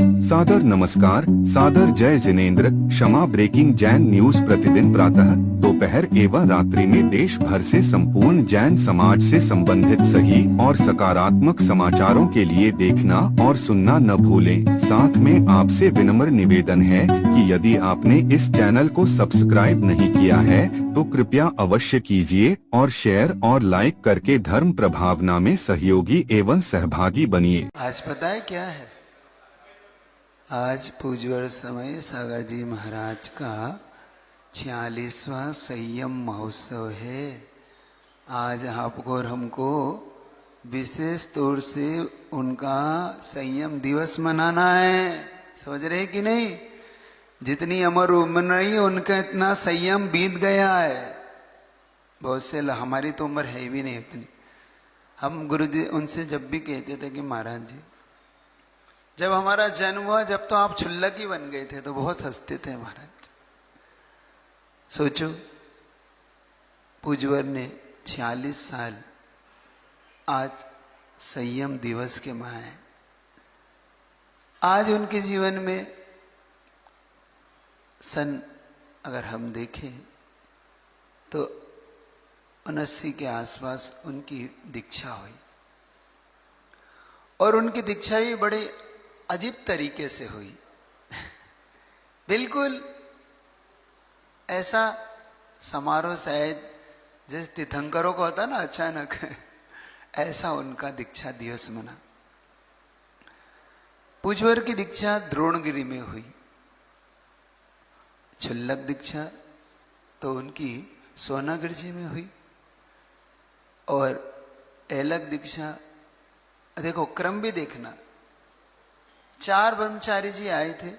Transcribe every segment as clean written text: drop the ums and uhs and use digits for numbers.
सादर नमस्कार, सादर जय जिनेंद्र। क्षमा ब्रेकिंग जैन न्यूज प्रतिदिन प्रातः, दोपहर एवं रात्रि में देश भर से संपूर्ण जैन समाज से संबंधित सही और सकारात्मक समाचारों के लिए देखना और सुनना न भूलें। साथ में आपसे विनम्र निवेदन है कि यदि आपने इस चैनल को सब्सक्राइब नहीं किया है तो कृपया अवश्य कीजिए और शेयर और लाइक करके धर्म प्रभावना में सहयोगी एवं सहभागी बनिए। आज पता है क्या है? आज पूज्यवर समय सागर जी महाराज का 46वां संयम महोत्सव है। आज आपको और हमको विशेष तौर से उनका संयम दिवस मनाना है। समझ रहे कि नहीं? जितनी अमर उम्र रही उनका इतना संयम बीत गया है। बहुत से हमारी तो उम्र है भी नहीं इतनी। हम गुरुजी उनसे जब भी कहते थे कि महाराज जी, जब हमारा जन्म हुआ जब तो आप छुल्लक ही बन गए थे, तो बहुत हंसते थे महाराज। सोचो, पूज्यवर ने 46 साल आज संयम दिवस के माए। आज उनके जीवन में सन अगर हम देखें तो 79 के आसपास उनकी दीक्षा हुई, और उनकी दीक्षा ही बड़े अजीब तरीके से हुई। बिल्कुल ऐसा समारोह शायद जैसे तीर्थंकरों को होता ना अचानक, ऐसा उनका दीक्षा दिवस मना। पूज्यवर की दीक्षा द्रोणगिरी में हुई। छुल्लक दीक्षा तो उनकी सोनागिर जी में हुई, और ऐलक दीक्षा, देखो क्रम भी देखना। 4 ब्रह्मचारी जी आए थे।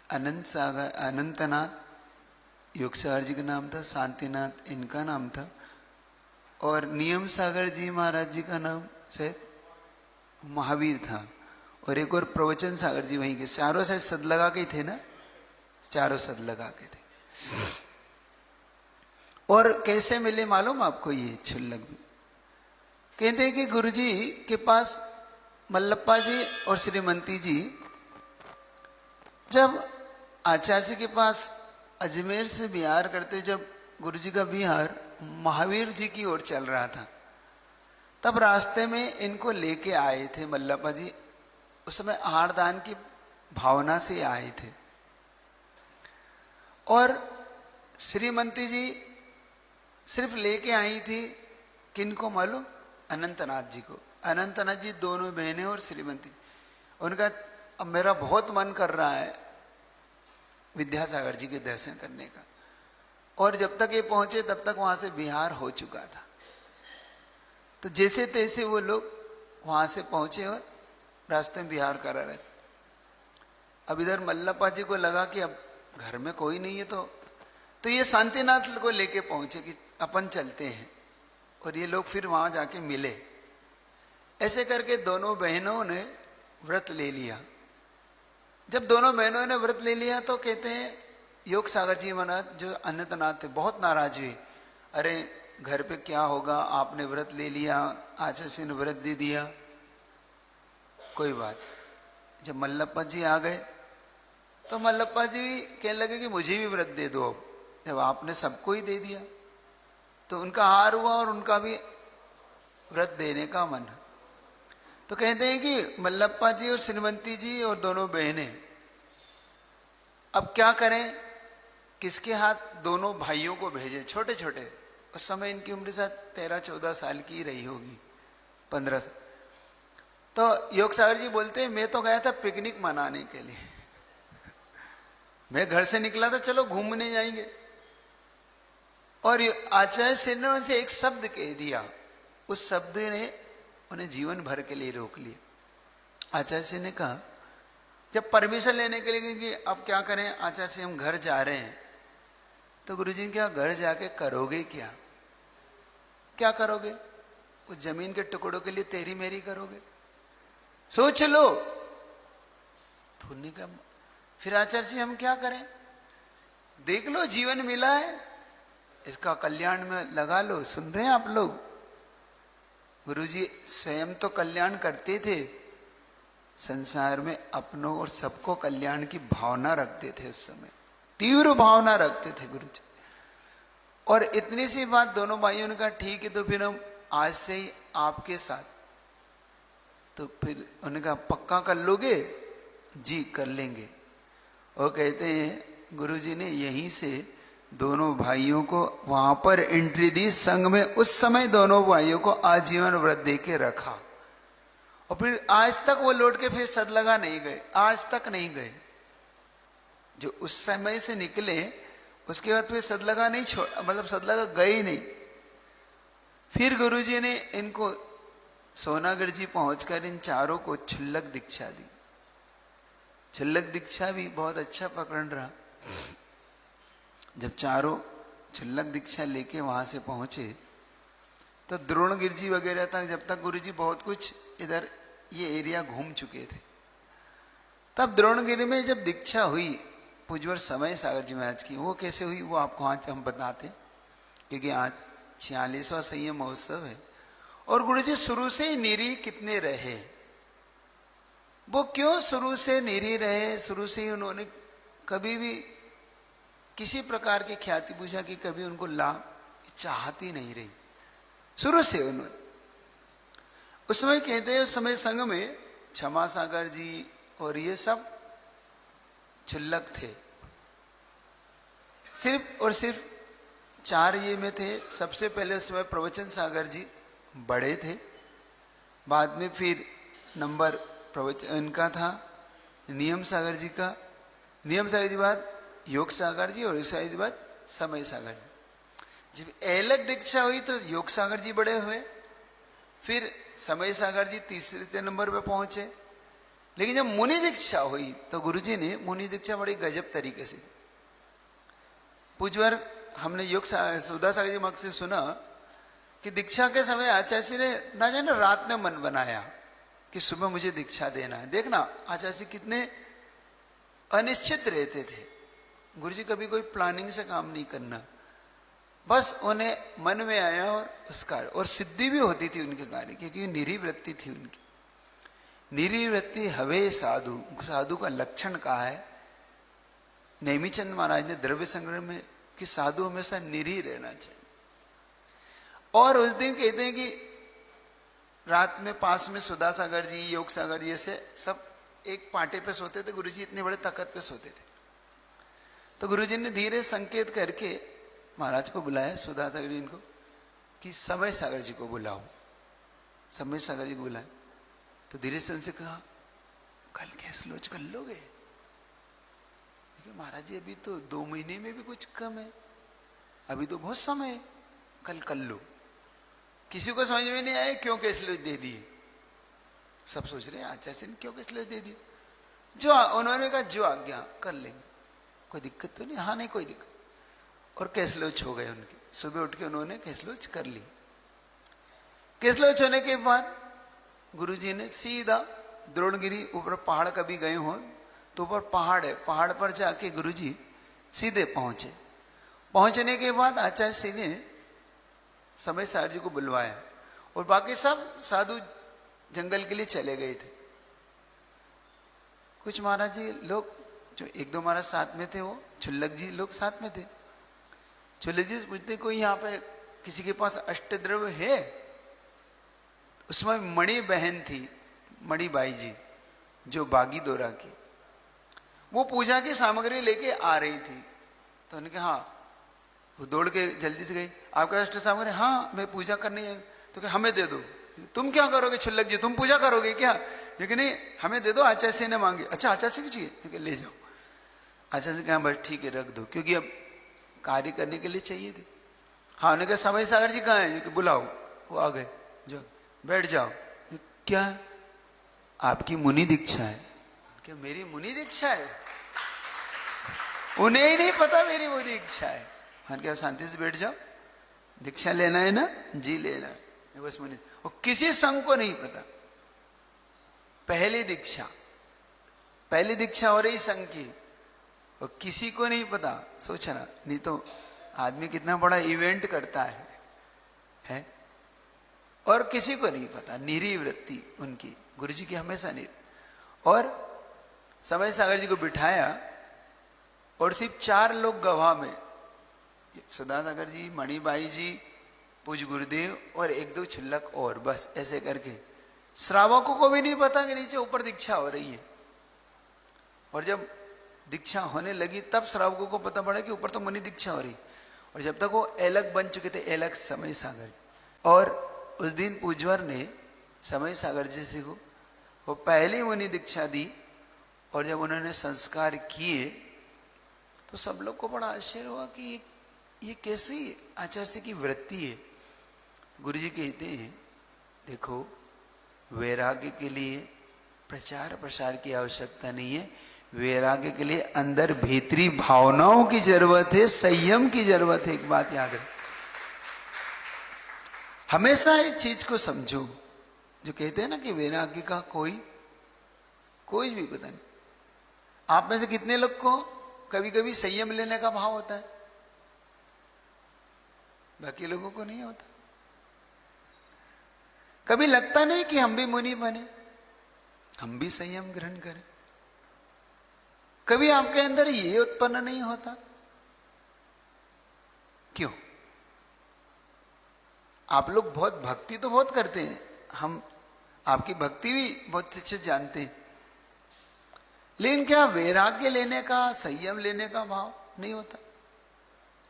अनंत सागर, अनंतनाथ योग सागर जी का नाम था, शांतिनाथ इनका नाम था, और नियम सागर जी महाराज जी का नाम शायद महावीर था, और एक और प्रवचन सागर जी वहीं के। चारों शायद सद लगा के थे ना, चारों सद लगा के थे। और कैसे मिले मालूम आपको? ये छुल्लक भी कहते हैं कि गुरुजी के पास मल्लप्पा जी और श्रीमंती जी जब आचार्य जी के पास अजमेर से बिहार करते, जब गुरुजी का बिहार महावीर जी की ओर चल रहा था, तब रास्ते में इनको लेके आए थे मल्लप्पा जी। उस समय आहार दान की भावना से आए थे, और श्रीमंती जी सिर्फ लेके आई थी किनको मालूम? अनंतनाथ जी को। अनंतनाथ जी दोनों बहनें और श्रीमंती। उनका अब मेरा बहुत मन कर रहा है विद्यासागर जी के दर्शन करने का, और जब तक ये पहुंचे तब तक वहां से बिहार हो चुका था। तो जैसे तैसे वो लोग वहां से पहुंचे और रास्ते में बिहार करा रहे थे। अब इधर मल्लप्पा जी को लगा कि अब घर में कोई नहीं है, तो ये शांतिनाथ को लेके पहुंचे कि अपन चलते हैं, और ये लोग फिर वहां जाके मिले। ऐसे करके दोनों बहनों ने व्रत ले लिया। जब दोनों बहनों ने व्रत ले लिया तो कहते हैं योग सागर जी महाराज जो अनंतनाथ थे बहुत नाराज हुए। अरे घर पे क्या होगा, आपने व्रत ले लिया, आचार्य ने व्रत दे दिया। कोई बात। जब मल्लप्पा जी आ गए तो मल्लप्पा जी भी कहने लगे कि मुझे भी व्रत दे दो। अब जब आपने सबको ही दे दिया तो उनका हार हुआ, और उनका भी व्रत देने का मन। तो कहते हैं कि मल्लप्पा जी और श्रीमंती जी और दोनों बहनें अब क्या करें, किसके हाथ दोनों भाइयों को भेजे, छोटे छोटे। उस समय इनकी उम्र शायद 13-14 साल की रही होगी, 15 साल। तो योग सागर जी बोलते हैं मैं तो गया था पिकनिक मनाने के लिए, मैं घर से निकला था चलो घूमने जाएंगे, और आचार्य श्री ने उनसे एक शब्द कह दिया। उस शब्द ने उन्हें जीवन भर के लिए रोक लिया। आचार्य श्री ने कहा, जब परमिशन लेने के लिए कि अब क्या करें आचार्य श्री, हम घर जा रहे हैं। तो गुरुजी क्या घर जाके करोगे क्या? क्या करोगे? उस जमीन के टुकड़ों के लिए तेरी मेरी करोगे? सोच लो। तो उन्होंने कहा फिर आचार्य श्री हम क्या करें? देख लो जीवन मिला है, इसका कल्याण में लगा लो। सुन रहे हैं आप लोग? गुरुजी स्वयं तो कल्याण करते थे, संसार में अपनों और सबको कल्याण की भावना रखते थे। उस समय तीव्र भावना रखते थे गुरु जी। और इतनी सी बात दोनों भाइयों ने कहा ठीक है, तो फिर हम आज से ही आपके साथ। तो फिर उन्होंने कहा पक्का कर लोगे? जी कर लेंगे। और कहते हैं गुरुजी ने यहीं से दोनों भाइयों को वहां पर एंट्री दी संघ में। उस समय दोनों भाइयों को आजीवन व्रत दे के रखा। और फिर आज तक वो लौट के फिर सदलगा नहीं गए, आज तक नहीं गए। जो उस समय से निकले उसके बाद फिर सदलगा नहीं छोड़, मतलब सदलगा गए ही नहीं। फिर गुरुजी ने इनको सोनागढ़ जी पहुंचकर इन चारों को छुल्लक दीक्षा दी। छुल्लक दीक्षा भी बहुत अच्छा प्रकरण रहा। जब चारों छुल्लक दीक्षा लेके वहां से पहुंचे तो द्रोणगिरि जी वगैरह तक, जब तक गुरुजी बहुत कुछ इधर ये एरिया घूम चुके थे, तब द्रोणगिरि में जब दीक्षा हुई पूज्यवर समय सागर जी महाराज की, वो कैसे हुई वो आपको आज हम बताते, क्योंकि आज 46वां संयम महोत्सव है। और गुरुजी शुरू से ही निरी कितने रहे, वो क्यों शुरू से निरी रहे? शुरू से ही उन्होंने कभी भी किसी प्रकार की ख्याति पूछा कि कभी उनको लाभ चाहती नहीं रही, शुरू से उन्होंने। उस समय कहते हैं उस समय संघ में क्षमा सागर जी और ये सब छुल्लक थे, सिर्फ और सिर्फ 4 ये में थे। सबसे पहले उस समय प्रवचन सागर जी बड़े थे, बाद में फिर नंबर प्रवचन इनका था, नियम सागर जी का, नियम सागर जी बाद योग सागर जी, और योग सागर जी बाद समय सागर जी। जब अलग दीक्षा हुई तो योग सागर जी बड़े हुए, फिर समय सागर जी तीसरे नंबर पे पहुंचे। लेकिन जब मुनि दीक्षा हुई तो गुरुजी ने मुनि दीक्षा बड़ी गजब तरीके से, पूज्यवर हमने योग सुधा सागर जी मग से सुना कि दीक्षा के समय आचार्य ने ना जाने रात में मन बनाया कि सुबह मुझे दीक्षा देना है। देखना आचार्य कितने अनिश्चित रहते थे। गुरुजी कभी कोई प्लानिंग से काम नहीं करना, बस उन्हें मन में आया और उसका, और सिद्धि भी होती थी उनके कार्य, क्योंकि निरी वृत्ति थी उनकी। निरी वृत्ति हवे साधु, साधु का लक्षण कहा है नेमीचंद महाराज ने द्रव्य संग्रह में कि साधु हमेशा निरी रहना चाहिए। और उस दिन कहते हैं कि रात में पास में सुधा सागर जी, योग सागर जी से सब एक पाटे पे सोते थे। गुरुजी इतने बड़े तख्त पे सोते थे। तो गुरुजी ने धीरे संकेत करके महाराज को बुलाया, सुधा सागर जी इनको, कि समय सागर जी को बुलाओ। समय सागर जी को बुलाया तो धीरे से उनसे कहा कल कैसे लोच कर लोगे? महाराज जी अभी तो 2 महीने में भी कुछ कम है, अभी तो बहुत समय है, कल कर लो। किसी को समझ में नहीं आया क्यों कैसे लोच दे दिए। सब सोच रहे हैं आचार्य ने क्यों कैसे लोच दे दिए। जो उन्होंने कहा जो आज्ञा कर लेंगे, कोई दिक्कत तो नहीं। हाँ नहीं कोई दिक्कत। और कैसलोच हो गए उनके। सुबह उठ के उन्होंने कैसलोच कर ली। कैसलोच होने के बाद गुरुजी ने सीधा द्रोणगिरी, ऊपर पहाड़ कभी गए हो तो ऊपर पहाड़ है, पहाड़ पर जाके गुरुजी सीधे पहुंचे। पहुंचने के बाद आचार्य सिंह ने समय सागर जी को बुलवाया और बाकी सब साधु जंगल के लिए चले गए थे। कुछ महाराज जी लोग जो 1-2 महाराज साथ में थे, वो छुल्लक जी लोग साथ में थे। छुल्लक जी पूछते कोई यहाँ पे किसी के पास अष्टद्रव्य है? उसमें मणि बहन थी, मणि बाई जी, जो बागी दोरा की, वो पूजा की सामग्री लेके आ रही थी। तो उन्होंने कहा, हाँ। वो दौड़ के जल्दी से गई, आपका अष्ट सामग्री? हाँ मैं पूजा करनी है। तो क्या हमें दे दो। तुम क्या करोगे छुल्लक जी, तुम पूजा करोगे क्या? लेकिन नहीं हमें दे दो, आचार्य सिंह ने मांगे। अच्छा आचार्य सिंह चाहिए, ले जाओ। आचार्य सिंह कहा बस ठीक है रख दो, क्योंकि अब कार्य करने के लिए चाहिए थी। हाँ उन्होंने कहा समय सागर जी कहाँ है? बुलाओ। वो आ गए, जो बैठ जाओ। क्या आपकी मुनि दीक्षा है? क्या मेरी मुनि दीक्षा है? उन्हें ही नहीं पता मेरी मुनि दीक्षा है। हाँ क्या शांति से बैठ जाओ, दीक्षा लेना है ना? जी लेना है बस मुनि। वो किसी संघ को नहीं पता। पहली दीक्षा हो रही संघ की और किसी को नहीं पता। सोचना, नहीं तो आदमी कितना बड़ा इवेंट करता है? और किसी को नहीं पता। निरी वृत्ति उनकी, गुरुजी की हमेशा निरी। और समय सागर जी को बिठाया और सिर्फ 4 लोग गवाह में, सुधा सागर जी, मणिबाई जी, पूज गुरुदेव और 1-2 छिल्लक और, बस ऐसे करके श्रावकों को भी नहीं पता कि नीचे ऊपर दीक्षा हो रही है। और जब दीक्षा होने लगी तब श्रावकों को पता पड़ा कि ऊपर तो मुनि दीक्षा हो रही। और जब तक वो अलग बन चुके थे, अलग समय सागर जी। और उस दिन पूजवर ने समय सागर जी से को वो पहली मुनि दीक्षा दी। और जब उन्होंने संस्कार किए तो सब लोग को बड़ा आश्चर्य हुआ कि ये कैसी आचार्य की वृत्ति है। गुरु जी कहते हैं, देखो वैराग्य के लिए प्रचार प्रसार की आवश्यकता नहीं है, वैराग्य के लिए अंदर भीतरी भावनाओं की जरूरत है, संयम की जरूरत है। एक बात याद रख, हमेशा इस चीज को समझो। जो कहते हैं ना कि वैराग्य का कोई भी पता नहीं। आप में से कितने लोग को कभी कभी संयम लेने का भाव होता है? बाकी लोगों को नहीं होता। कभी लगता नहीं कि हम भी मुनि बने, हम भी संयम ग्रहण करें? कभी आपके अंदर ये उत्पन्न नहीं होता? क्यों? आप लोग बहुत भक्ति तो बहुत करते हैं, हम आपकी भक्ति भी बहुत अच्छे जानते हैं, लेकिन क्या वैराग्य लेने का, संयम लेने का भाव नहीं होता?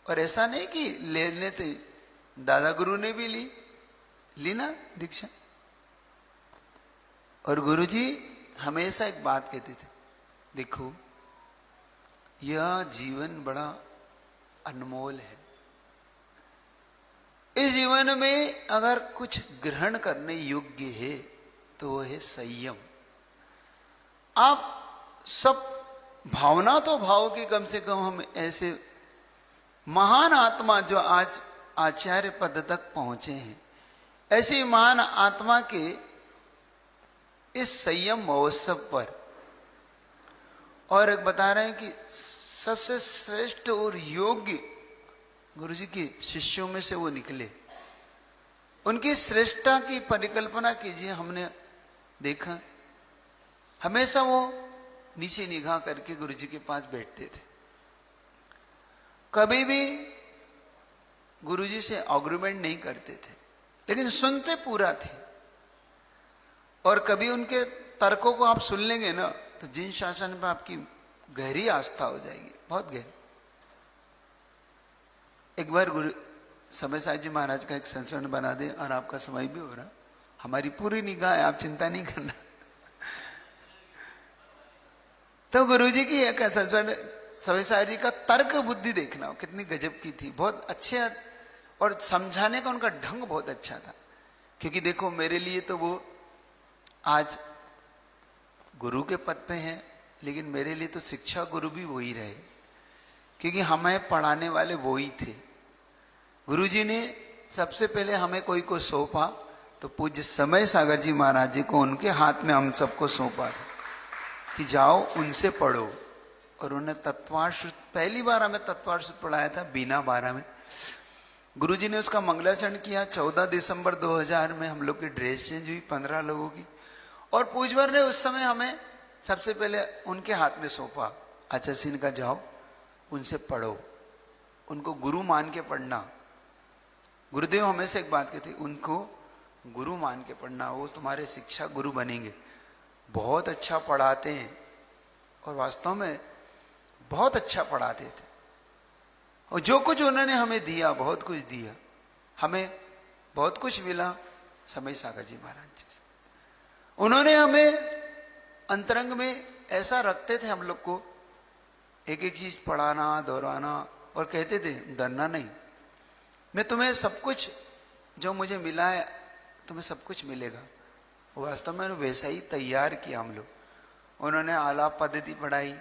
और ऐसा नहीं कि लेने थे, दादा गुरु ने भी ली ना दीक्षा। और गुरु जी हमेशा एक बात कहते थे, देखो यह जीवन बड़ा अनमोल है, इस जीवन में अगर कुछ ग्रहण करने योग्य है तो वो है संयम। आप सब भावना तो भाव की, कम से कम हम ऐसे महान आत्मा जो आज आचार्य पद तक पहुंचे हैं, ऐसी महान आत्मा के इस संयम महोत्सव पर, और एक बता रहे हैं कि सबसे श्रेष्ठ और योग्य गुरु जी के शिष्यों में से वो निकले। उनकी श्रेष्ठता की परिकल्पना कीजिए। हमने देखा हमेशा वो नीचे निगाह करके गुरु जी के पास बैठते थे, कभी भी गुरु जी से आर्गुमेंट नहीं करते थे, लेकिन सुनते पूरा थे। और कभी उनके तर्कों को आप सुन लेंगे ना तो जिन शासन पर आपकी गहरी आस्था हो जाएगी, बहुत गहरी। एक बार गुरु समय साहब जी महाराज का एक संस्मरण बना दे, और आपका समय भी हो रहा, हमारी पूरी निगाह है, आप चिंता नहीं करना। तो गुरु जी की एक संस्मरण, समय साहब जी का तर्क बुद्धि देखना कितनी गजब की थी, बहुत अच्छे, और समझाने का उनका ढंग बहुत अच्छा था। क्योंकि देखो मेरे लिए तो वो आज गुरु के पद पे हैं, लेकिन मेरे लिए तो शिक्षा गुरु भी वही रहे, क्योंकि हमें पढ़ाने वाले वही थे। गुरुजी ने सबसे पहले हमें कोई को सौंपा तो पूज्य समय सागर जी महाराज जी को उनके हाथ में हम सबको सौंपा था कि जाओ उनसे पढ़ो। और उन्हें तत्वार्थ, पहली बार हमें तत्वार्थ पढ़ाया था बीना 12 में। गुरुजी ने उसका मंगलाचरण किया। 14 दिसंबर 2000 में हम लोग की ड्रेस चेंज हुई 15 लोगों की, और पूजवर ने उस समय हमें सबसे पहले उनके हाथ में सौंपा, आचार्य सिंह का जाओ उनसे पढ़ो, उनको गुरु मान के पढ़ना। गुरुदेव हमेशा एक बात कहते, उनको गुरु मान के पढ़ना, वो तुम्हारे शिक्षा गुरु बनेंगे। बहुत अच्छा पढ़ाते हैं, और वास्तव में बहुत अच्छा पढ़ाते थे। और जो कुछ उन्होंने हमें दिया, बहुत कुछ दिया, हमें बहुत कुछ मिला समय सागर जी महाराज जी से। उन्होंने हमें अंतरंग में ऐसा रखते थे हम लोग को, एक एक चीज पढ़ाना, दोहराना, और कहते थे डरना नहीं, मैं तुम्हें सब कुछ जो मुझे मिला है तुम्हें सब कुछ मिलेगा। वास्तव में वैसा ही तैयार किया हम लोग। उन्होंने आलाप पद्धति पढ़ाई,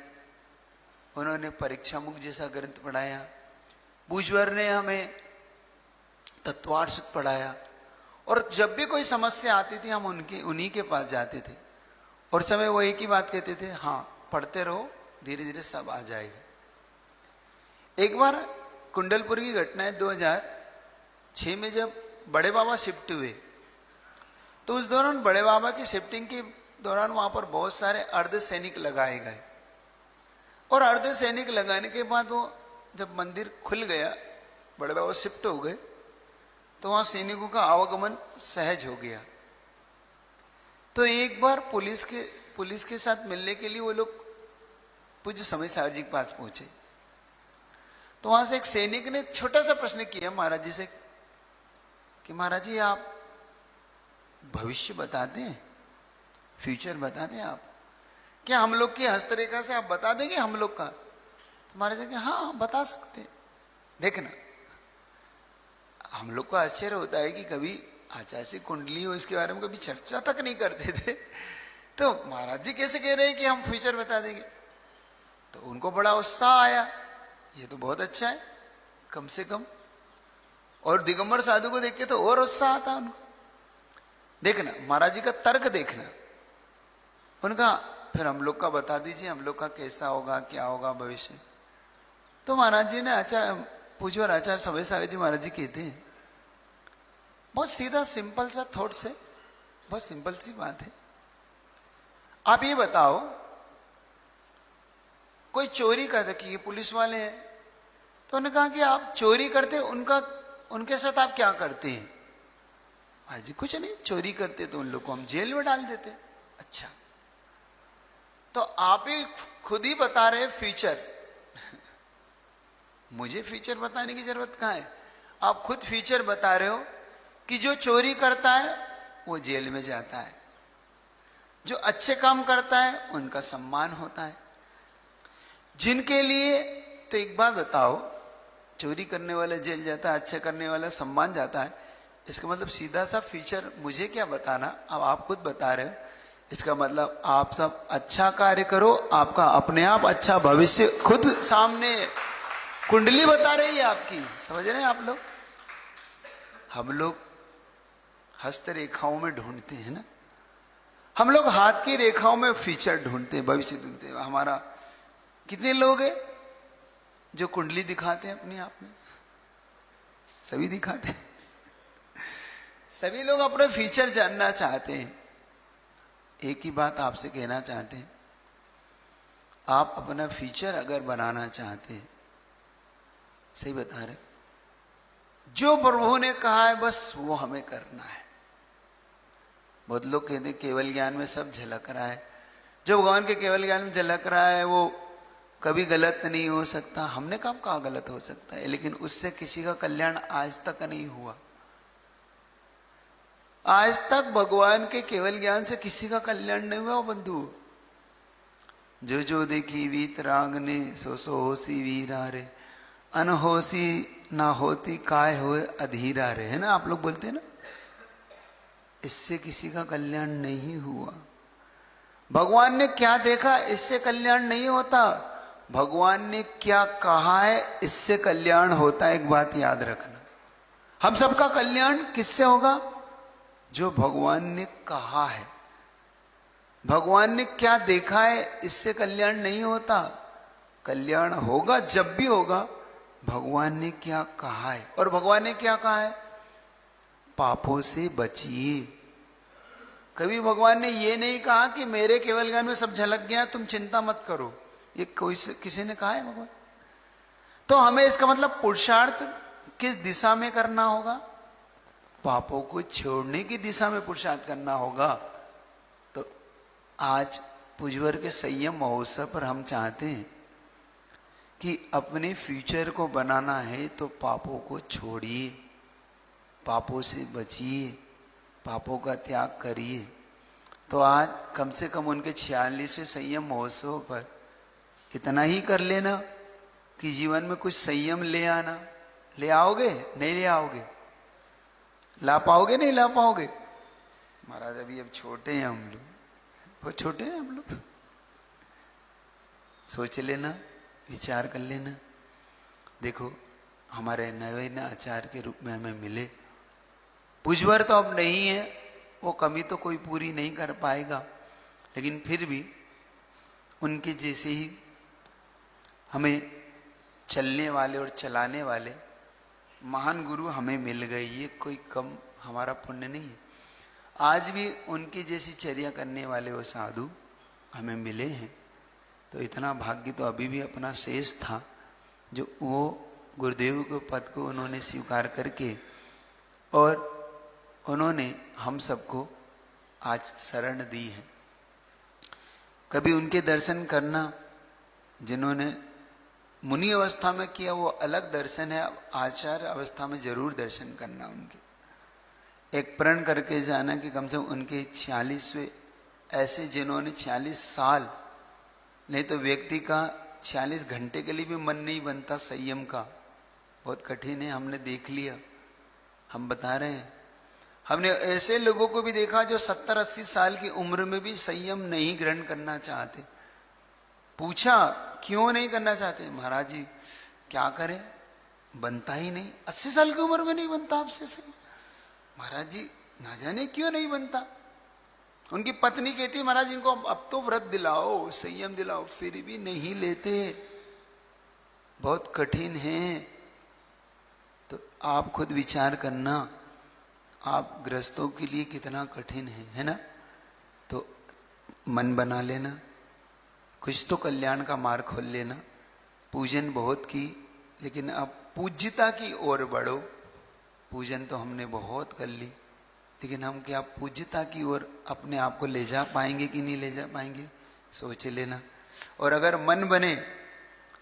उन्होंने परीक्षा मुख जैसा ग्रंथ पढ़ाया, पूजवर ने हमें तत्वार्थ पढ़ाया, और जब भी कोई समस्या आती थी हम उन्हीं के पास जाते थे, और समय वो एक ही बात कहते थे, हाँ पढ़ते रहो, धीरे धीरे सब आ जाएगा। एक बार कुंडलपुर की घटना है, 2006 में जब बड़े बाबा शिफ्ट हुए, तो उस दौरान बड़े बाबा की शिफ्टिंग के दौरान वहां पर बहुत सारे अर्धसैनिक लगाए गए, और अर्धसैनिक लगाने के बाद वो जब मंदिर खुल गया, बड़े बाबा शिफ्ट हो गए, तो वहां सैनिकों का आवागमन सहज हो गया। तो एक बार पुलिस के साथ मिलने के लिए वो लोग पूज्य समय साहब जी के पास पहुंचे। तो वहां से एक सैनिक ने छोटा सा प्रश्न किया महाराज जी से कि महाराज जी आप भविष्य बताते हैं, फ्यूचर बताते हैं आप, क्या हम लोग की हस्तरेखा से आप बता देंगे हम लोग का? तो महाराज जी हाँ बता सकते हैं। देखना हम लोग को आश्चर्य होता है कि कभी आचार्य से कुंडली हो इसके बारे में कभी चर्चा तक नहीं करते थे, तो महाराज जी कैसे कह रहे हैं कि हम फ्यूचर बता देंगे? तो उनको बड़ा उत्साह आया, ये तो बहुत अच्छा है कम से कम। और दिगंबर साधु को देख के तो और उत्साह आता उनको। देखना महाराज जी का तर्क देखना। उनका फिर हम लोग का बता दीजिए, हम लोग का कैसा होगा, क्या होगा भविष्य। तो महाराज जी ने आचार्य पूज्य आचार्य समय सागर जी महाराज जी कहते हैं, बहुत सीधा सिंपल सा थॉट से, बहुत सिंपल सी बात है, आप ये बताओ कोई चोरी करता, कि ये पुलिस वाले हैं, तो उन्होंने कहा कि आप चोरी करते, उनके साथ आप क्या करते हैं? महाराज जी कुछ नहीं, चोरी करते तो उन लोग को हम जेल में डाल देते। अच्छा, तो आप ही खुद ही बता रहे फ्यूचर मुझे फ्यूचर बताने की जरूरत कहाँ है? आप खुद फ्यूचर बता रहे हो कि जो चोरी करता है वो जेल में जाता है, जो अच्छे काम करता है उनका सम्मान होता है। जिनके लिए, तो एक बात बताओ, चोरी करने वाला जेल जाता है, अच्छे करने वाला सम्मान जाता है, इसका मतलब सीधा सा फ्यूचर मुझे क्या बताना, अब आप खुद बता रहे हो। इसका मतलब आप सब अच्छा कार्य करो, आपका अपने आप अच्छा भविष्य खुद सामने कुंडली बता रही है आपकी। समझ रहे हैं आप लोग? हम लोग हस्त रेखाओं में ढूंढते हैं ना, हम लोग हाथ की रेखाओं में फ्यूचर ढूंढते हैं, भविष्य ढूंढते हैं। हमारा कितने लोग हैं जो कुंडली दिखाते हैं अपने आप में? सभी दिखाते हैं। सभी लोग अपना फ्यूचर जानना चाहते हैं। एक ही बात आपसे कहना चाहते हैं, आप अपना फ्यूचर अगर बनाना चाहते हैं, सही बता रहे, जो प्रभु ने कहा है बस वो हमें करना है। बहुत लोग कहते हैं केवल ज्ञान में सब झलक रहा है, जो भगवान के केवल ज्ञान में झलक रहा है वो कभी गलत नहीं हो सकता। हमने कब कहा गलत हो सकता है? लेकिन उससे किसी का कल्याण आज तक नहीं हुआ। आज तक भगवान के केवल ज्ञान से किसी का कल्याण नहीं हुआ बंधु। जो जो देखी वीत राग ने, सो सो होसी वीरा रे, अनहोसी ना होती काय होए अधीरा रे, है ना? आप लोग बोलते हैं ना, इससे किसी का कल्याण नहीं हुआ। भगवान ने क्या देखा इससे कल्याण नहीं होता, भगवान ने क्या कहा है इससे कल्याण होता है। एक बात याद रखना, हम सबका कल्याण किससे होगा? जो भगवान ने कहा है। भगवान ने क्या देखा है इससे कल्याण नहीं होता। कल्याण होगा जब भी होगा भगवान ने क्या कहा है। और भगवान ने क्या कहा है? पापों से बचिए। कभी भगवान ने ये नहीं कहा कि मेरे केवल ज्ञान में सब झलक गया, तुम चिंता मत करो। ये कोई किसी ने कहा है भगवान? तो हमें इसका मतलब पुरुषार्थ किस दिशा में करना होगा? पापों को छोड़ने की दिशा में पुरुषार्थ करना होगा। तो आज पुजवर के संयम महोत्सव पर हम चाहते हैं कि अपने फ्यूचर को बनाना है तो पापों को छोड़िए, पापों से बचिए, पापों का त्याग करिए। तो आज कम से कम उनके 46वें संयम महोत्सव पर इतना ही कर लेना कि जीवन में कुछ संयम ले आना। ले आओगे? नहीं ले आओगे? ला पाओगे? नहीं ला पाओगे? महाराज अभी अब छोटे हैं हम लोग, बहुत छोटे हैं हम लोग। सोच लेना, विचार कर लेना। देखो हमारे नवीन आचार्य के रूप में हमें मिले, पुजवर तो अब नहीं है, वो कमी तो कोई पूरी नहीं कर पाएगा, लेकिन फिर भी उनके जैसे ही हमें चलने वाले और चलाने वाले महान गुरु हमें मिल गए। ये कोई कम हमारा पुण्य नहीं है। आज भी उनकी जैसी चर्या करने वाले वो साधु हमें मिले हैं, तो इतना भाग्य तो अभी भी अपना शेष था जो वो गुरुदेव के पद को उन्होंने स्वीकार करके और उन्होंने हम सबको आज शरण दी है। कभी उनके दर्शन करना, जिन्होंने मुनि अवस्था में किया वो अलग दर्शन है, आचार्य अवस्था में जरूर दर्शन करना उनके। एक प्रण करके जाना कि कम से कम उनके 46वें, ऐसे जिन्होंने 46 साल, नहीं तो व्यक्ति का 46 घंटे के लिए भी मन नहीं बनता संयम का, बहुत कठिन है। हमने देख लिया, हम बता रहे हैं। हमने ऐसे लोगों को भी देखा जो 70-80 साल की उम्र में भी संयम नहीं ग्रहण करना चाहते। पूछा क्यों नहीं करना चाहते? महाराज जी क्या करें, बनता ही नहीं, 80 साल की उम्र में नहीं बनता आपसे संयम। महाराज जी ना जाने क्यों नहीं बनता। उनकी पत्नी कहती महाराज इनको अब तो व्रत दिलाओ, संयम दिलाओ, फिर भी नहीं लेते, बहुत कठिन है। तो आप खुद विचार करना, आप गृहस्थों के लिए कितना कठिन है ना। तो मन बना लेना, कुछ तो कल्याण का मार्ग खोल लेना। पूजन बहुत की, लेकिन अब पूज्यता की ओर बढ़ो। पूजन तो हमने बहुत कर ली, लेकिन हम क्या पूज्यता की ओर अपने आप को ले जा पाएंगे कि नहीं ले जा पाएंगे, सोच लेना। और अगर मन बने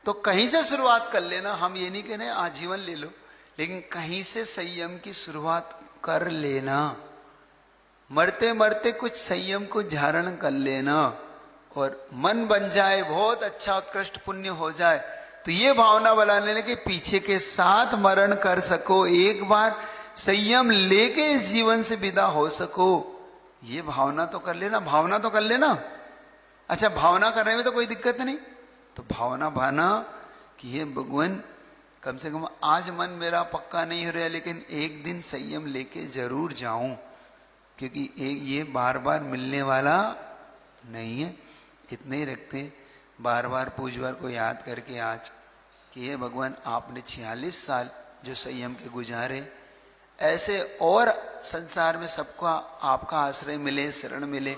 तो कहीं से शुरुआत कर लेना। हम ये नहीं कह रहे आजीवन ले लो, लेकिन कहीं से संयम की शुरुआत कर लेना। मरते मरते कुछ संयम को धारण कर लेना, और मन बन जाए, बहुत अच्छा उत्कृष्ट पुण्य हो जाए, तो ये भावना बना लेना कि पीछे के साथ मरण कर सको, एक बार संयम लेके इस जीवन से विदा हो सको। ये भावना तो कर लेना, भावना तो कर लेना। अच्छा, भावना करने में तो कोई दिक्कत नहीं, तो भावना भाना कि ये भगवान कम से कम आज मन मेरा पक्का नहीं हो रहा, लेकिन एक दिन संयम लेके जरूर जाऊं, क्योंकि ये बार बार मिलने वाला नहीं है। इतने ही रखते, बार बार पूजवार को याद करके आज कि ये भगवान आपने 46 साल जो संयम के गुजारे, ऐसे और संसार में सबको आपका आश्रय मिले, शरण मिले,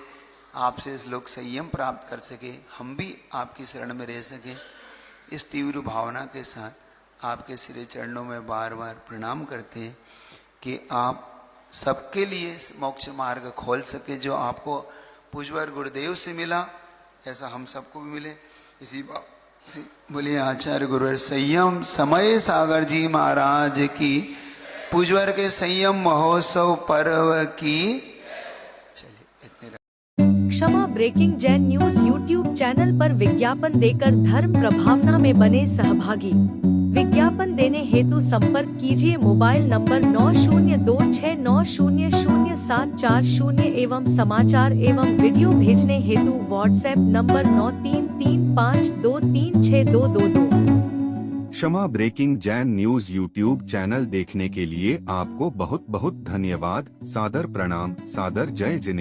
आपसे इस लोग संयम प्राप्त कर सके, हम भी आपकी शरण में रह सके। इस तीव्र भावना के साथ आपके श्री चरणों में बार बार प्रणाम करते हैं कि आप सबके लिए मोक्ष मार्ग खोल सके। जो आपको पूज्यवर गुरुदेव से मिला, ऐसा हम सबको भी मिले। इसी बात से बोलिए आचार्य गुरुवर संयम समय सागर जी महाराज की, पूज्यवर के संयम महोत्सव पर्व की। चलिए इतने। Kshama breaking Jain news YouTube channel पर विज्ञापन देकर धर्म प्रभावना में बने सहभागी। विज्ञापन देने हेतु संपर्क कीजिए मोबाइल नंबर 9026900740 एवं समाचार एवं वीडियो भेजने हेतु WhatsApp number 9335236222। Kshama breaking Jain news YouTube channel देखने के लिए आपको बहुत बहुत धन्यवाद। सादर प्रणाम, सादर जय जिनेंद्र।